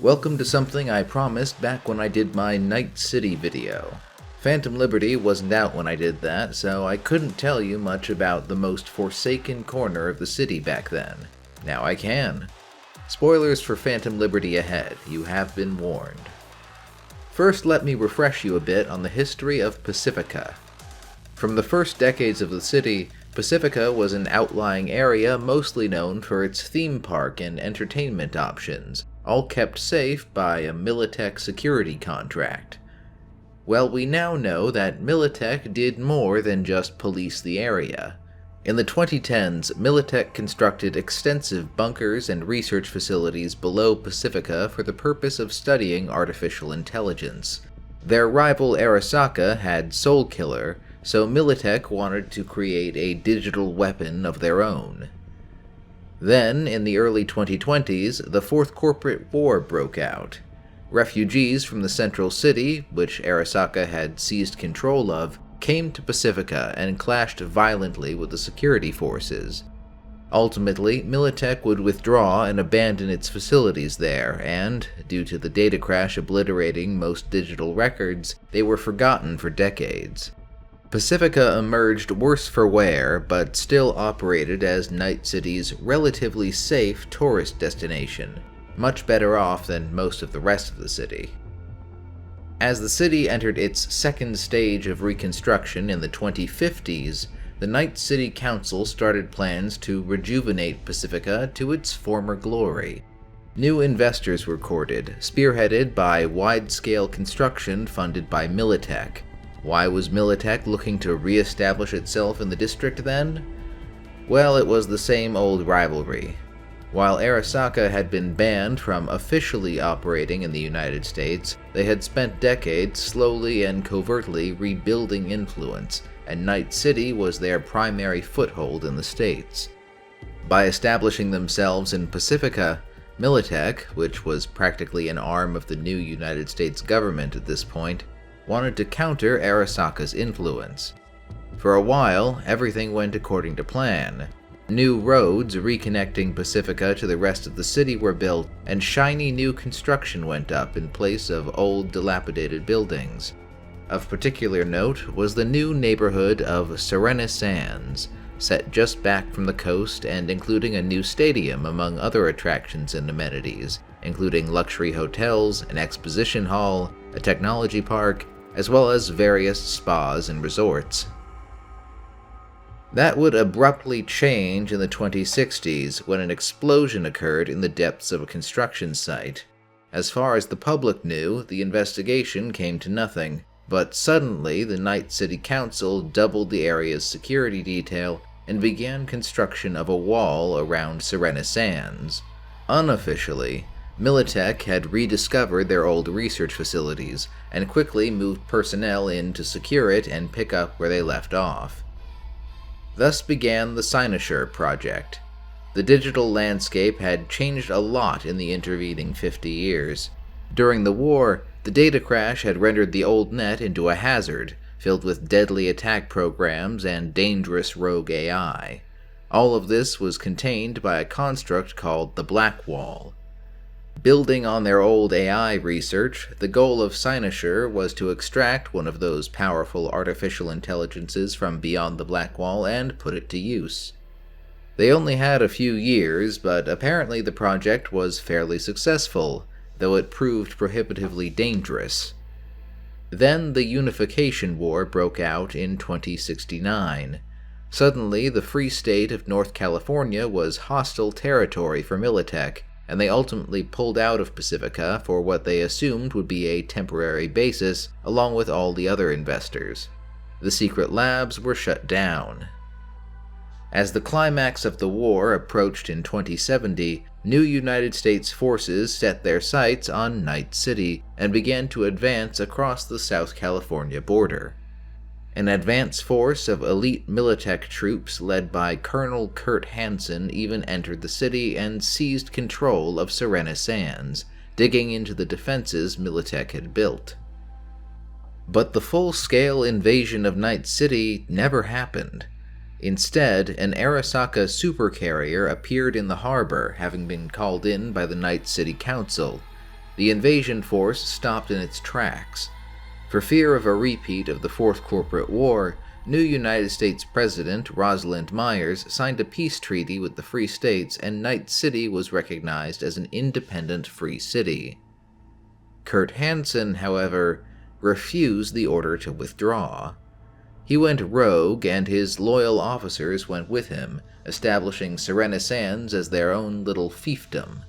Welcome to something I promised back when I did my Night City video. Phantom Liberty wasn't out when I did that, so I couldn't tell you much about the most forsaken corner of the city back then. Now I can. Spoilers for Phantom Liberty ahead, you have been warned. First, let me refresh you a bit on the history of Pacifica. From the first decades of the city, Pacifica was an outlying area mostly known for its theme park and entertainment options, all kept safe by a Militech security contract. Well, we now know that Militech did more than just police the area. In the 2010s, Militech constructed extensive bunkers and research facilities below Pacifica for the purpose of studying artificial intelligence. Their rival Arasaka had Soul Killer, so Militech wanted to create a digital weapon of their own. Then, in the early 2020s, the Fourth Corporate War broke out. Refugees from the central city, which Arasaka had seized control of, came to Pacifica and clashed violently with the security forces. Ultimately, Militech would withdraw and abandon its facilities there, and, due to the data crash obliterating most digital records, they were forgotten for decades. Pacifica emerged worse for wear, but still operated as Night City's relatively safe tourist destination, much better off than most of the rest of the city. As the city entered its second stage of reconstruction in the 2050s, the Night City Council started plans to rejuvenate Pacifica to its former glory. New investors were courted, spearheaded by wide-scale construction funded by Militech. Why was Militech looking to re-establish itself in the district then? Well, it was the same old rivalry. While Arasaka had been banned from officially operating in the United States, they had spent decades slowly and covertly rebuilding influence, and Night City was their primary foothold in the States. By establishing themselves in Pacifica, Militech, which was practically an arm of the new United States government at this point, wanted to counter Arasaka's influence. For a while, everything went according to plan. New roads reconnecting Pacifica to the rest of the city were built, and shiny new construction went up in place of old dilapidated buildings. Of particular note was the new neighborhood of Serena Sands, set just back from the coast and including a new stadium among other attractions and amenities, including luxury hotels, an exposition hall, a technology park, as well as various spas and resorts. That would abruptly change in the 2060s when an explosion occurred in the depths of a construction site. As far as the public knew, the investigation came to nothing, but suddenly the Night City Council doubled the area's security detail and began construction of a wall around Serena Sands. Unofficially, Militech had rediscovered their old research facilities and quickly moved personnel in to secure it and pick up where they left off. Thus began the Cyberpunk project. The digital landscape had changed a lot in the intervening 50 years. During the war, the data crash had rendered the old net into a hazard, filled with deadly attack programs and dangerous rogue AI. All of this was contained by a construct called the Black Wall. Building on their old AI research, the goal of Cyberpunk was to extract one of those powerful artificial intelligences from beyond the Black Wall and put it to use. They only had a few years, but apparently the project was fairly successful, though it proved prohibitively dangerous. Then the Unification War broke out in 2069. Suddenly, the Free State of North California was hostile territory for Militech, and they ultimately pulled out of Pacifica for what they assumed would be a temporary basis, along with all the other investors. The secret labs were shut down. As the climax of the war approached in 2070, new United States forces set their sights on Night City and began to advance across the South California border. An advance force of elite Militech troops led by Colonel Kurt Hansen even entered the city and seized control of Serena Sands, digging into the defenses Militech had built. But the full-scale invasion of Night City never happened. Instead, an Arasaka supercarrier appeared in the harbor, having been called in by the Night City Council. the invasion force stopped in its tracks. For fear of a repeat of the Fourth Corporate War, new United States President Rosalind Myers signed a peace treaty with the Free States, and Night City was recognized as an independent free city. Kurt Hansen, however, refused the order to withdraw. He went rogue, and his loyal officers went with him, establishing Serena Sands as their own little fiefdom.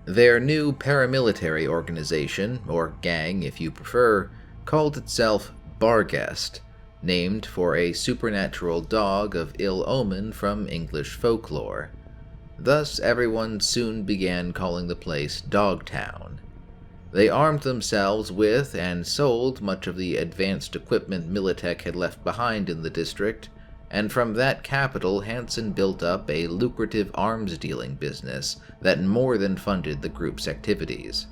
Their new paramilitary organization, or gang if you prefer, called itself Barghest, named for a supernatural dog of ill omen from English folklore. Thus, everyone soon began calling the place Dogtown. They armed themselves with and sold much of the advanced equipment Militech had left behind in the district, and from that capital Hansen built up a lucrative arms dealing business that more than funded the group's activities.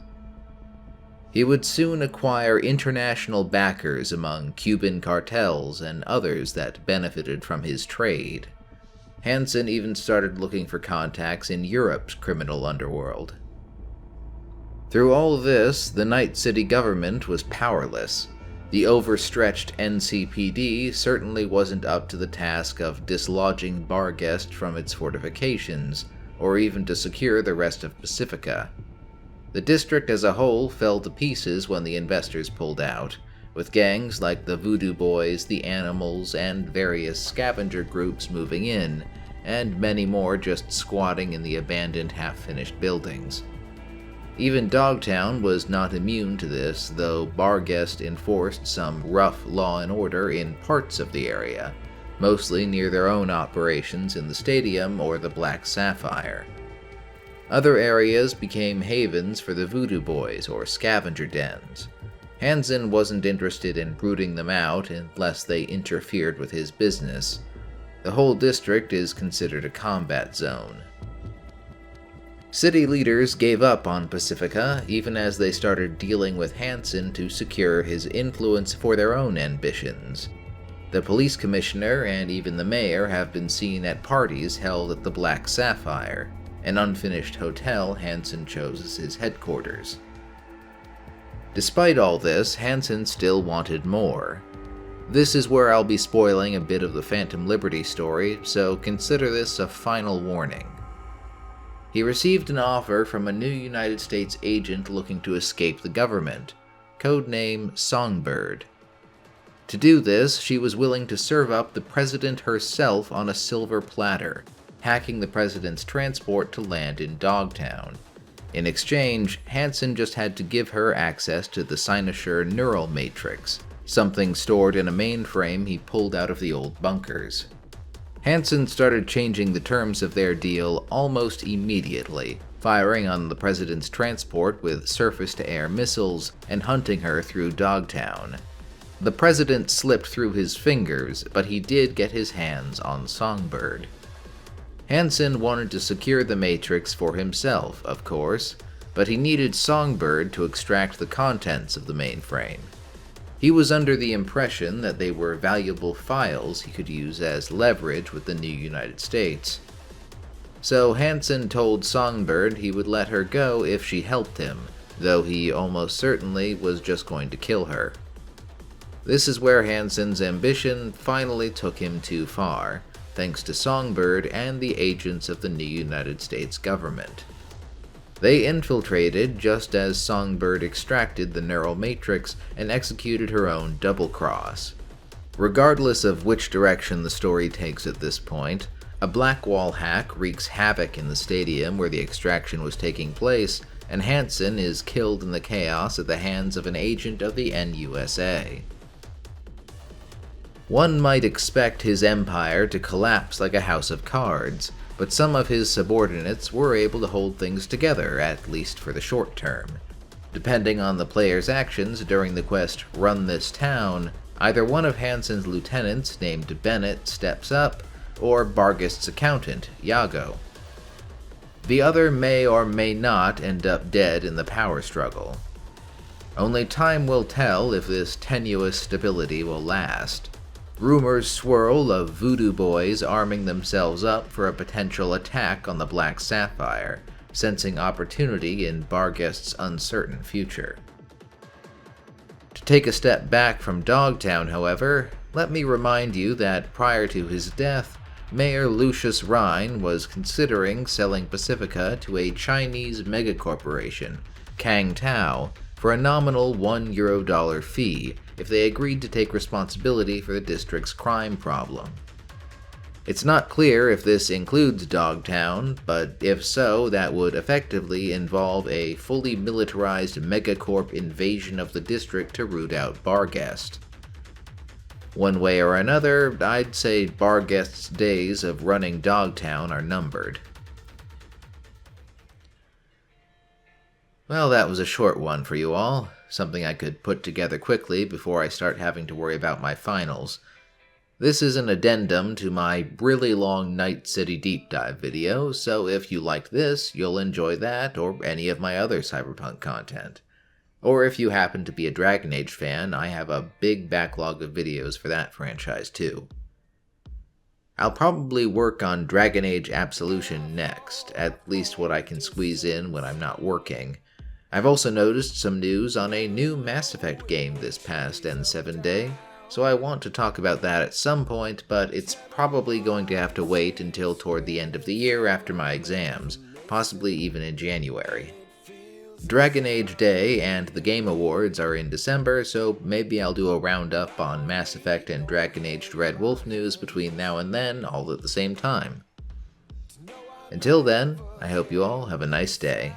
He would soon acquire international backers among Cuban cartels and others that benefited from his trade. Hansen even started looking for contacts in Europe's criminal underworld. Through all this, the Night City government was powerless. The overstretched NCPD certainly wasn't up to the task of dislodging Barghest from its fortifications, or even to secure the rest of Pacifica. The district as a whole fell to pieces when the investors pulled out, with gangs like the Voodoo Boys, the Animals, and various scavenger groups moving in, and many more just squatting in the abandoned half-finished buildings. Even Dogtown was not immune to this, though Barghest enforced some rough law and order in parts of the area, mostly near their own operations in the Stadium or the Black Sapphire. Other areas became havens for the Voodoo Boys or scavenger dens. Hansen wasn't interested in rooting them out unless they interfered with his business. The whole district is considered a combat zone. City leaders gave up on Pacifica even as they started dealing with Hansen to secure his influence for their own ambitions. The police commissioner and even the mayor have been seen at parties held at the Black Sapphire, an unfinished hotel Hansen chose as his headquarters. Despite all this, Hansen still wanted more. This is where I'll be spoiling a bit of the Phantom Liberty story, so consider this a final warning. He received an offer from a new United States agent looking to escape the government, codename Songbird. To do this, she was willing to serve up the president herself on a silver platter, hacking the president's transport to land in Dogtown. In exchange, Hansen just had to give her access to the Cynosure neural matrix, something stored in a mainframe he pulled out of the old bunkers. Hansen started changing the terms of their deal almost immediately, firing on the president's transport with surface-to-air missiles and hunting her through Dogtown. The president slipped through his fingers, but he did get his hands on Songbird. Hansen wanted to secure the Matrix for himself, of course, but he needed Songbird to extract the contents of the mainframe. He was under the impression that they were valuable files he could use as leverage with the new United States. So Hansen told Songbird he would let her go if she helped him, though he almost certainly was just going to kill her. This is where Hansen's ambition finally took him too far, thanks to Songbird and the agents of the new United States government. They infiltrated just as Songbird extracted the neural matrix and executed her own double-cross. Regardless of which direction the story takes at this point, a Blackwall hack wreaks havoc in the stadium where the extraction was taking place, and Hansen is killed in the chaos at the hands of an agent of the NUSA. One might expect his empire to collapse like a house of cards, but some of his subordinates were able to hold things together, at least for the short term. Depending on the player's actions during the quest Run This Town, either one of Hansen's lieutenants named Bennett steps up, or Barghest's accountant, Iago. The other may or may not end up dead in the power struggle. Only time will tell if this tenuous stability will last. Rumors swirl of Voodoo Boys arming themselves up for a potential attack on the Black Sapphire, sensing opportunity in Barghest's uncertain future. To take a step back from Dogtown, however, let me remind you that prior to his death, Mayor Lucius Rhine was considering selling Pacifica to a Chinese megacorporation, Kang Tao, for a nominal €1 fee if they agreed to take responsibility for the district's crime problem. It's not clear if this includes Dogtown, but if so, that would effectively involve a fully militarized megacorp invasion of the district to root out Barghest. One way or another, I'd say Barghest's days of running Dogtown are numbered. Well, that was a short one for you all, something I could put together quickly before I start having to worry about my finals. This is an addendum to my really long Night City deep dive video, so if you like this, you'll enjoy that or any of my other Cyberpunk content. Or if you happen to be a Dragon Age fan, I have a big backlog of videos for that franchise too. I'll probably work on Dragon Age Absolution next, at least what I can squeeze in when I'm not working. I've also noticed some news on a new Mass Effect game this past N7 day, so I want to talk about that at some point, but it's probably going to have to wait until toward the end of the year after my exams, possibly even in January. Dragon Age Day and the Game Awards are in December, so maybe I'll do a roundup on Mass Effect and Dragon Age Red Wolf news between now and then, all at the same time. Until then, I hope you all have a nice day.